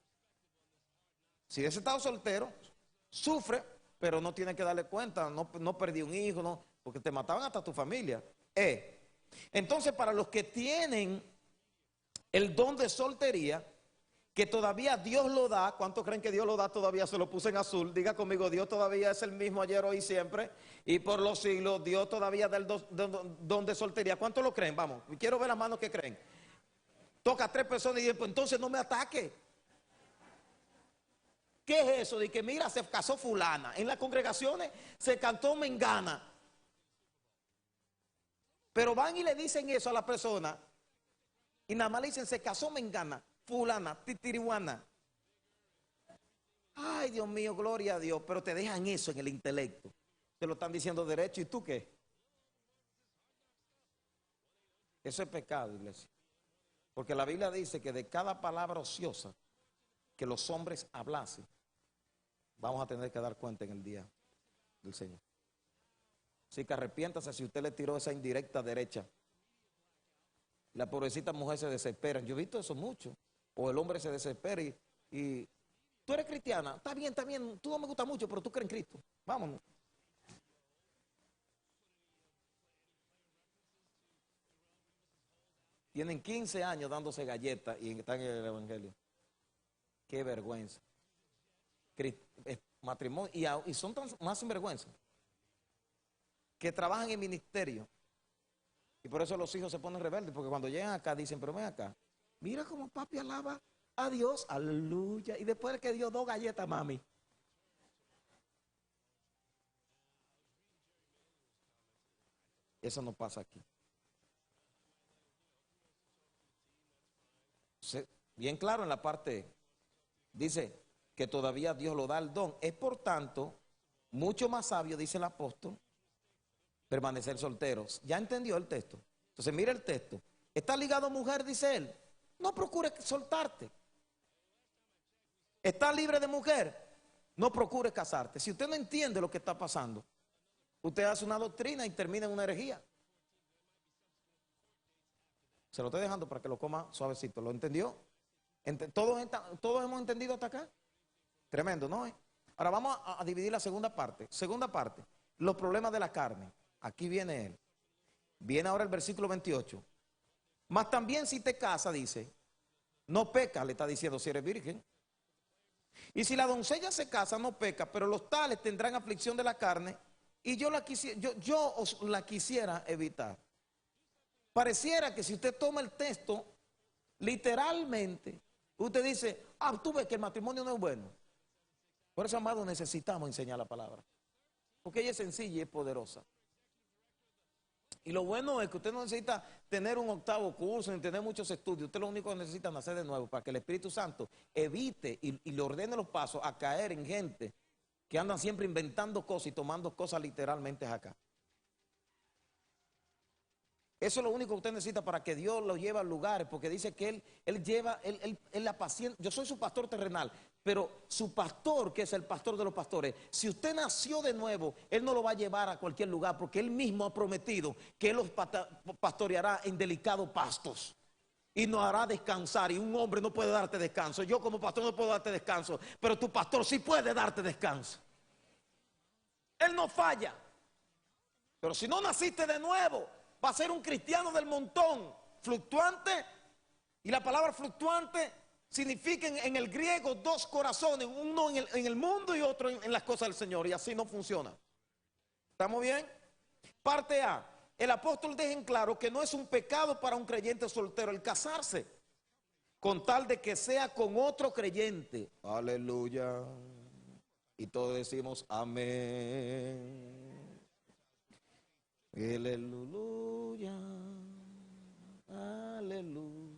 Si hubiese estado soltero, sufre, pero no tiene que darle cuenta, no perdí un hijo, no, porque te mataban hasta tu familia. Entonces para los que tienen el don de soltería, que todavía Dios lo da, ¿cuántos creen que Dios lo da todavía? Se lo puse en azul, diga conmigo, Dios todavía es el mismo ayer, hoy y siempre, y por los siglos, Dios todavía da el don de soltería. ¿Cuántos lo creen? Vamos, quiero ver las manos que creen. Toca a 3 personas y dicen, pues entonces no me ataque. ¿Qué es eso? De que mira, se casó fulana, en las congregaciones se cantó mengana. Pero van y le dicen eso a la persona, y nada más le dicen, se casó mengana, fulana, titirihuana. Ay, Dios mío, gloria a Dios, pero te dejan eso en el intelecto. Te lo están diciendo derecho, ¿y tú qué? Eso es pecado, iglesia. Porque la Biblia dice que de cada palabra ociosa que los hombres hablasen, vamos a tener que dar cuenta en el día del Señor. Así que arrepiéntase si usted le tiró esa indirecta derecha. La pobrecita mujer se desespera. Yo he visto eso mucho. O el hombre se desespera y tú eres cristiana. Está bien, tú no me gusta mucho, pero tú crees en Cristo. Vámonos. Tienen 15 años dándose galletas y están en el evangelio. Qué vergüenza. Matrimonio, y son más sinvergüenza que trabajan en ministerio. Y por eso los hijos se ponen rebeldes, porque cuando llegan acá dicen, pero ven acá, mira cómo papi alaba a Dios, aleluya. Y después de que dio 2 galletas, mami. Eso no pasa aquí. Bien claro en la parte, dice que todavía Dios lo da el don. Es por tanto mucho más sabio, dice el apóstol, permanecer solteros. ¿Ya entendió el texto? Entonces mira el texto. Está ligado, mujer, dice él. No procures soltarte. Está libre de mujer. No procures casarte. Si usted no entiende lo que está pasando, usted hace una doctrina y termina en una herejía. Se lo estoy dejando para que lo coma suavecito. ¿Lo entendió? ¿Todos hemos entendido hasta acá? Tremendo, ¿no? Ahora vamos a dividir la segunda parte. Segunda parte, los problemas de la carne. Aquí viene él. Viene ahora el versículo 28. Mas también si te casas, dice, no pecas, le está diciendo si eres virgen. Y si la doncella se casa, no peca, pero los tales tendrán aflicción de la carne y yo os la quisiera evitar. Pareciera que si usted toma el texto, literalmente, usted dice, tú ves que el matrimonio no es bueno. Por eso, amado, necesitamos enseñar la palabra. Porque ella es sencilla y es poderosa. Y lo bueno es que usted no necesita tener un 8º curso ni tener muchos estudios. Usted lo único que necesita es nacer de nuevo para que el Espíritu Santo evite y le ordene los pasos a caer en gente que andan siempre inventando cosas y tomando cosas literalmente acá. Eso es lo único que usted necesita para que Dios lo lleve a lugares, porque dice que él la paciencia. Yo soy su pastor terrenal, pero su pastor, que es el pastor de los pastores, si usted nació de nuevo, Él no lo va a llevar a cualquier lugar, porque Él mismo ha prometido que Él los pastoreará en delicados pastos y nos hará descansar. Y un hombre no puede darte descanso. Yo como pastor no puedo darte descanso, pero tu pastor sí puede darte descanso. Él no falla. Pero si no naciste de nuevo, va a ser un cristiano del montón, fluctuante. Y la palabra fluctuante significa en el griego dos corazones, uno en el mundo y otro en las cosas del Señor. Y así no funciona. ¿Estamos bien? Parte A. El apóstol deja en claro que no es un pecado para un creyente soltero el casarse, con tal de que sea con otro creyente. Aleluya. Y todos decimos amén. Aleluya. Aleluya.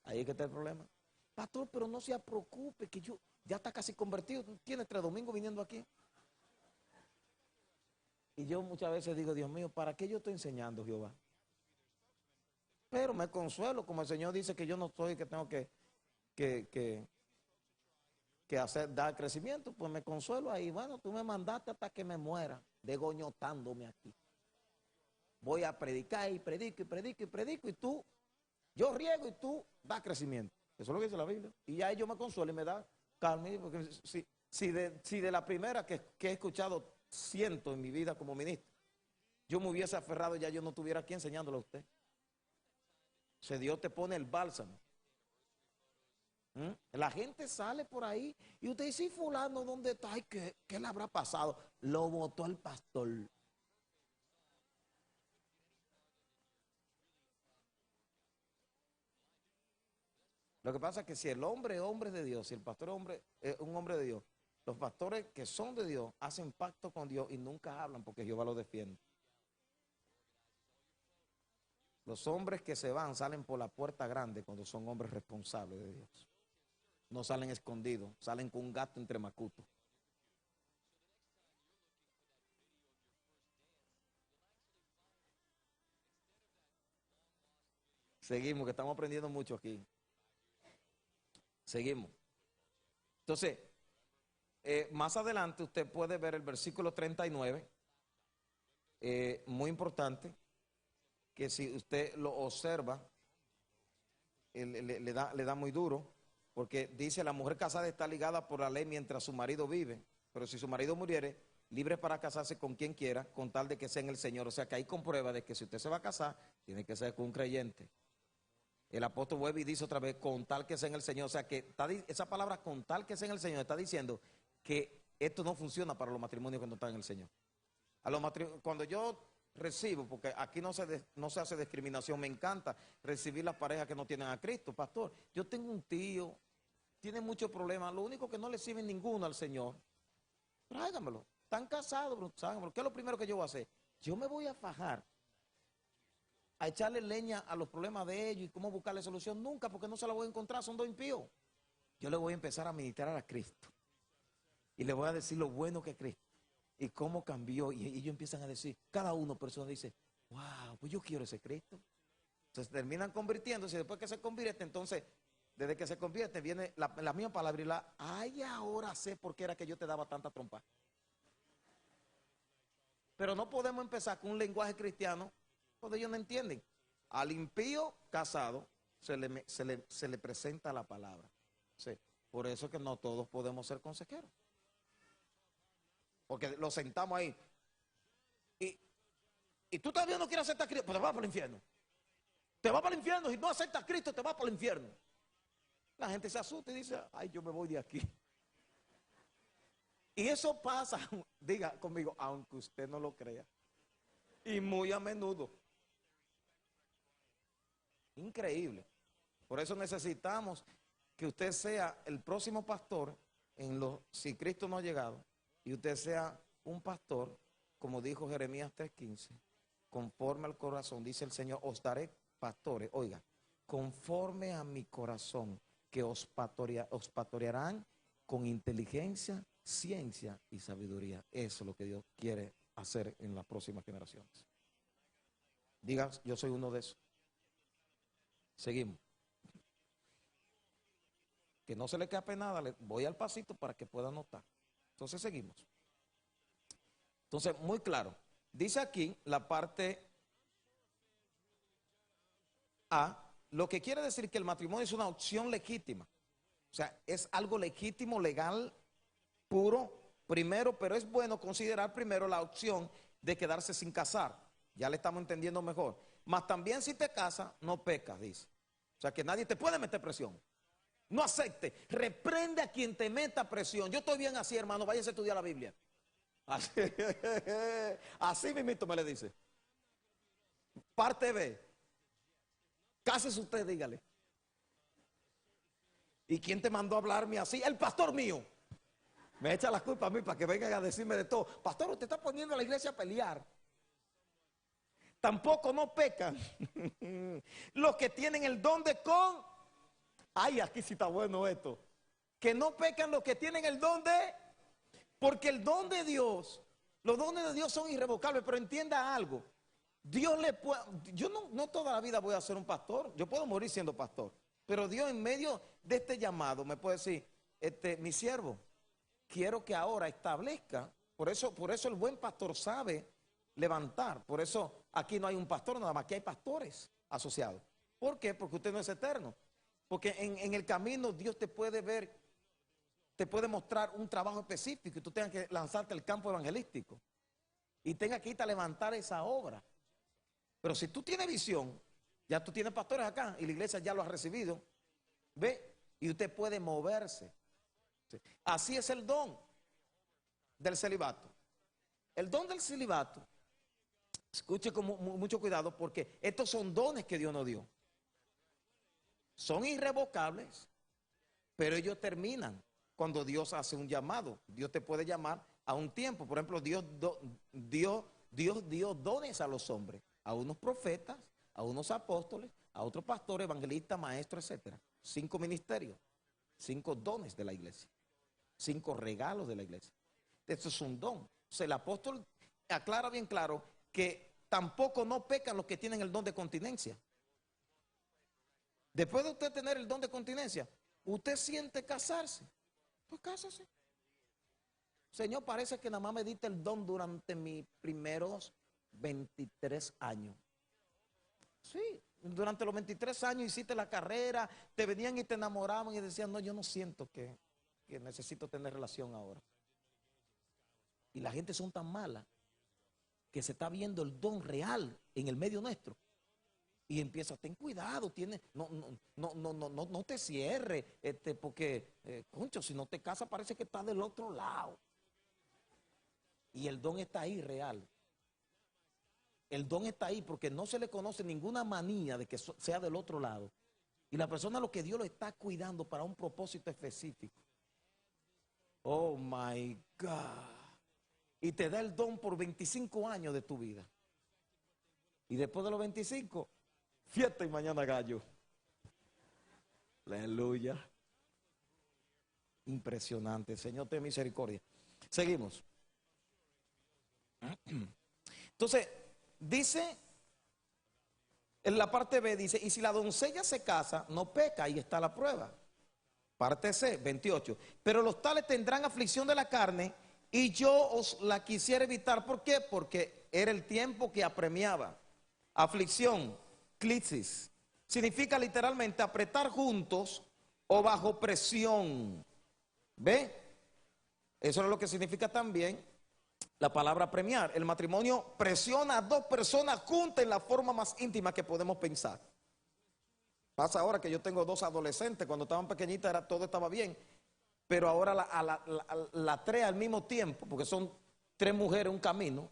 Ahí es que está el problema. Pastor, pero no se preocupe, que yo ya está casi convertido. Tiene 3 domingos viniendo aquí. Y yo muchas veces digo, Dios mío, ¿para qué yo estoy enseñando, Jehová? Pero me consuelo, como el Señor dice que yo no soy, que tengo que dar crecimiento, pues me consuelo ahí. Bueno, tú me mandaste hasta que me muera, degoñotándome aquí. Voy a predicar y predico y predico y predico y tú, yo riego y tú das crecimiento. Eso es lo que dice la Biblia. Y ya yo me consuelo y me da calma, porque si de la primera que he escuchado cientos en mi vida como ministro, yo me hubiese aferrado, ya yo no estuviera aquí enseñándole a usted. O sea, Dios te pone el bálsamo. La gente sale por ahí y usted dice, fulano, ¿dónde está? Ay, ¿qué le habrá pasado? Lo votó el pastor. Lo que pasa es que si el hombre es hombre de Dios, si el pastor es un hombre de Dios, los pastores que son de Dios hacen pacto con Dios y nunca hablan porque Jehová los defiende. Los hombres que se van salen por la puerta grande cuando son hombres responsables de Dios. No salen escondidos, salen con un gato entre macutos. Seguimos, que estamos aprendiendo mucho aquí. Seguimos. Entonces, más adelante usted puede ver el versículo 39, muy importante, que si usted lo observa, le da muy duro, porque dice, la mujer casada está ligada por la ley mientras su marido vive, pero si su marido muriere, libre para casarse con quien quiera, con tal de que sea en el Señor. O sea que ahí comprueba de que si usted se va a casar, tiene que ser con un creyente. El apóstol vuelve y dice otra vez, con tal que sea en el Señor. O sea que esa palabra con tal que sea en el Señor está diciendo que esto no funciona para los matrimonios cuando están en el Señor. Cuando yo recibo, porque aquí no se hace discriminación, me encanta recibir las parejas que no tienen a Cristo. Pastor, yo tengo un tío, tiene muchos problemas, lo único que no le sirve ninguno al Señor, tráigamelo. Están casados, tráigamelo. ¿Qué es lo primero que yo voy a hacer? Yo me voy a fajar a echarle leña a los problemas de ellos y cómo buscarle solución. Nunca, porque no se la voy a encontrar, son dos impíos. Yo le voy a empezar a ministrar a Cristo y le voy a decir lo bueno que es Cristo y cómo cambió. Y ellos empiezan a decir, cada uno persona dice, wow, pues yo quiero ese Cristo. Entonces terminan convirtiéndose y después que se convierte, entonces, desde que se convierte, viene la misma palabra y ay, ahora sé por qué era que yo te daba tanta trompa. Pero no podemos empezar con un lenguaje cristiano cuando ellos no entienden. Al impío casado se le presenta la palabra. Sí, por eso es que no todos podemos ser consejeros. Porque lo sentamos ahí. Y tú todavía no quieres aceptar a Cristo, pues te vas para el infierno. Te vas para el infierno. Si no aceptas a Cristo, te vas para el infierno. La gente se asusta y dice, ay, yo me voy de aquí. Y eso pasa, diga conmigo, aunque usted no lo crea. Y muy a menudo. Increíble. Por eso necesitamos que usted sea el próximo pastor si Cristo no ha llegado, y usted sea un pastor, como dijo Jeremías 3:15, conforme al corazón, dice el Señor, os daré pastores, oiga, conforme a mi corazón, que os pastorearán con inteligencia, ciencia y sabiduría. Eso es lo que Dios quiere hacer en las próximas generaciones. Diga, yo soy uno de esos. Seguimos. Que no se le escape nada, voy al pasito para que pueda notar. Entonces seguimos. Entonces, muy claro. Dice aquí la parte A, lo que quiere decir que el matrimonio es una opción legítima. O sea, es algo legítimo, legal, puro, primero, pero es bueno considerar primero la opción de quedarse sin casar. Ya le estamos entendiendo mejor. Mas también si te casas, no pecas, dice. O sea, que nadie te puede meter presión. No acepte, reprende a quien te meta presión. Yo estoy bien así, hermano, váyase a estudiar la Biblia. Así, así mismito me le dice. Parte B, cásese usted, dígale. ¿Y quién te mandó a hablarme así? El pastor mío. Me echa la culpa a mí para que vengan a decirme de todo. Pastor, usted está poniendo a la iglesia a pelear. Tampoco no pecan los que tienen el don de con. Ay, aquí sí está bueno esto. Que no pecan los que tienen el don de. Porque el don de Dios, los dones de Dios son irrevocables, pero entienda algo. Dios le puede. Yo no toda la vida voy a ser un pastor. Yo puedo morir siendo pastor. Pero Dios en medio de este llamado me puede decir, mi siervo, quiero que ahora establezca. Por eso el buen pastor sabe levantar. Por eso aquí no hay un pastor, nada más que hay pastores asociados. ¿Por qué? Porque usted no es eterno. Porque en el camino Dios te puede ver, te puede mostrar un trabajo específico y tú tengas que lanzarte al campo evangelístico. Y tengas que irte a levantar esa obra. Pero si tú tienes visión, ya tú tienes pastores acá y la iglesia ya lo ha recibido. ¿Ve? Y usted puede moverse. Así es el don del celibato. El don del celibato, escuche con mucho cuidado porque estos son dones que Dios nos dio. Son irrevocables, pero ellos terminan cuando Dios hace un llamado. Dios te puede llamar a un tiempo. Por ejemplo, Dios dio dones a los hombres, a unos profetas, a unos apóstoles, a otros pastores, evangelistas, maestros, etcétera. 5 ministerios, 5 dones de la iglesia, 5 regalos de la iglesia. Esto es un don. O sea, el apóstol aclara bien claro que tampoco no pecan los que tienen el don de continencia. Después de usted tener el don de continencia, usted siente casarse, pues cásese. Señor, parece que nada más me diste el don durante mis primeros 23 años. Sí, durante los 23 años hiciste la carrera, te venían y te enamoraban y decían, no, yo no siento que necesito tener relación ahora. Y la gente son tan malas que se está viendo el don real en el medio nuestro. Y empieza, ten cuidado, no te cierres, porque, concho, si no te casas parece que está del otro lado. Y el don está ahí real. El don está ahí porque no se le conoce ninguna manía de que sea del otro lado. Y la persona lo que Dios lo está cuidando para un propósito específico. Oh my God. Y te da el don por 25 años de tu vida. Y después de los 25, fiesta y mañana gallo. Aleluya. Impresionante. Señor, ten misericordia. Seguimos. Entonces, dice, en la parte B dice, y si la doncella se casa, no peca, ahí está la prueba. Parte C, 28. Pero los tales tendrán aflicción de la carne y yo os la quisiera evitar. ¿Por qué? Porque era el tiempo que apremiaba. Aflicción, clisis, significa literalmente apretar juntos o bajo presión. ¿Ve? Eso es lo que significa también la palabra premiar. El matrimonio presiona a 2 personas juntas en la forma más íntima que podemos pensar. Pasa ahora que yo tengo 2 adolescentes, cuando estaban pequeñitas todo estaba bien, pero ahora la 3 al mismo tiempo, porque son 3 mujeres un camino,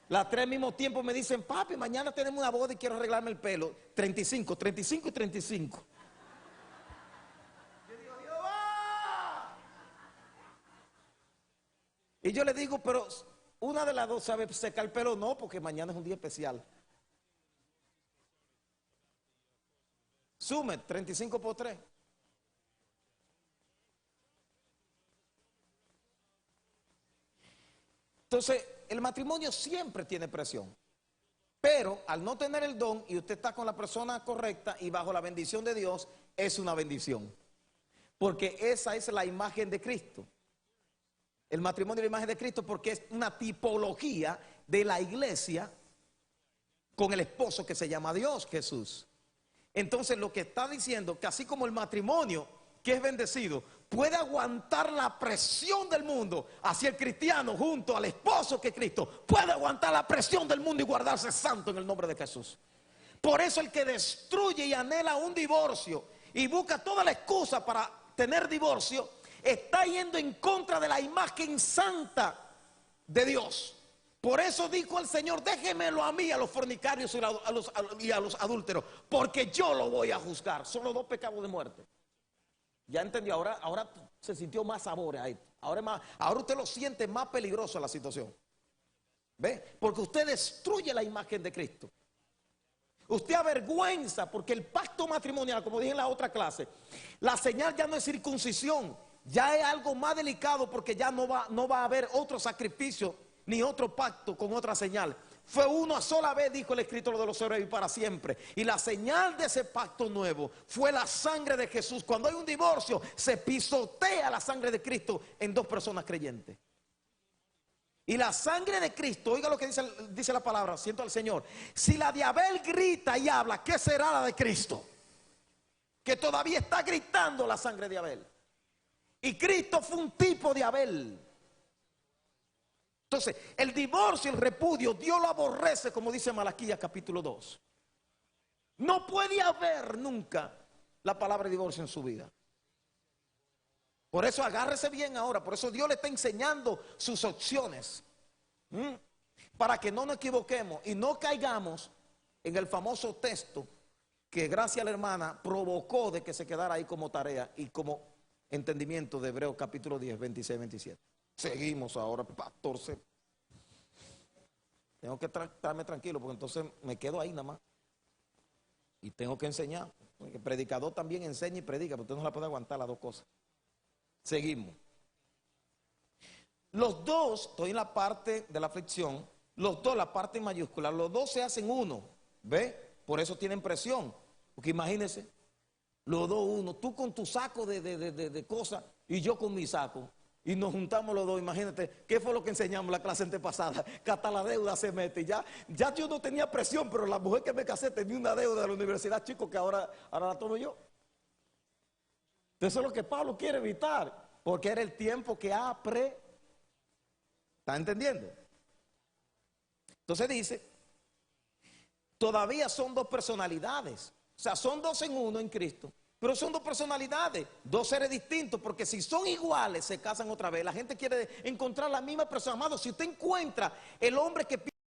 las 3 al mismo tiempo me dicen, papi, mañana tenemos una boda y quiero arreglarme el pelo. 35, 35 y 35. Yo digo, Dios va. Y yo le digo, pero una de las 2 sabe secar el pelo, no, porque mañana es un día especial. Sume 35 por 3. Entonces, el matrimonio siempre tiene presión. Pero Pero al no tener el don y usted está con la persona correcta y bajo la bendición de Dios, es una bendición. Porque esa es la imagen de Cristo. El matrimonio es la imagen de Cristo porque es una tipología de la iglesia con el esposo que se llama Dios, Jesús. Entonces lo que está diciendo que así como el matrimonio que es bendecido puede aguantar la presión del mundo, así el cristiano junto al esposo que es Cristo puede aguantar la presión del mundo y guardarse santo en el nombre de Jesús. Por eso el que destruye y anhela un divorcio y busca toda la excusa para tener divorcio, está yendo en contra de la imagen santa de Dios. Por eso dijo el Señor: déjemelo a mí, a los fornicarios y a los adúlteros, porque yo lo voy a juzgar. Son los dos pecados de muerte. Ya entendió, ahora se sintió más sabor a esto. Ahora usted lo siente más peligroso la situación. ¿Ve? Porque usted destruye la imagen de Cristo. Usted avergüenza, porque el pacto matrimonial, como dije en la otra clase, la señal ya no es circuncisión, ya es algo más delicado, porque ya no va a haber otro sacrificio ni otro pacto con otra señal. Fue una sola vez, dijo el escritor de los hebreos, y para siempre. Y la señal de ese pacto nuevo fue la sangre de Jesús. Cuando hay un divorcio, se pisotea la sangre de Cristo en dos personas creyentes. Y la sangre de Cristo, oiga lo que dice la palabra, siento al Señor. Si la de Abel grita y habla, ¿qué será la de Cristo? Que todavía está gritando la sangre de Abel. Y Cristo fue un tipo de Abel. Entonces, el divorcio, el repudio, Dios lo aborrece, como dice Malaquías capítulo 2. No puede haber nunca la palabra divorcio en su vida. Por eso agárrese bien ahora, por eso Dios le está enseñando sus opciones. Para que no nos equivoquemos y no caigamos en el famoso texto que, gracias a la hermana, provocó de que se quedara ahí como tarea y como entendimiento de Hebreos capítulo 10, 26, 27. Seguimos ahora, pastor. Tengo que estarme tranquilo porque entonces me quedo ahí nada más. Y tengo que enseñar. Porque el predicador también enseña y predica, pero usted no la puede aguantar las dos cosas. Seguimos. Los dos, estoy en la parte de la aflicción, los dos, la parte mayúscula, los dos se hacen uno. ¿Ve? Por eso tienen presión. Porque imagínense, los dos uno, tú con tu saco de cosas y yo con mi saco. Y nos juntamos los dos, imagínate, ¿qué fue lo que enseñamos la clase antepasada? Que hasta la deuda se mete. Ya yo no tenía presión, pero la mujer que me casé tenía una deuda de la universidad, chicos, que ahora la tomo yo. Eso es lo que Pablo quiere evitar, porque era el tiempo que ¿está entendiendo? Entonces dice, todavía son dos personalidades. O sea, son dos en uno en Cristo. Pero son dos personalidades, dos seres distintos, porque si son iguales se casan otra vez. La gente quiere encontrar la misma persona. Amado, si usted encuentra el hombre que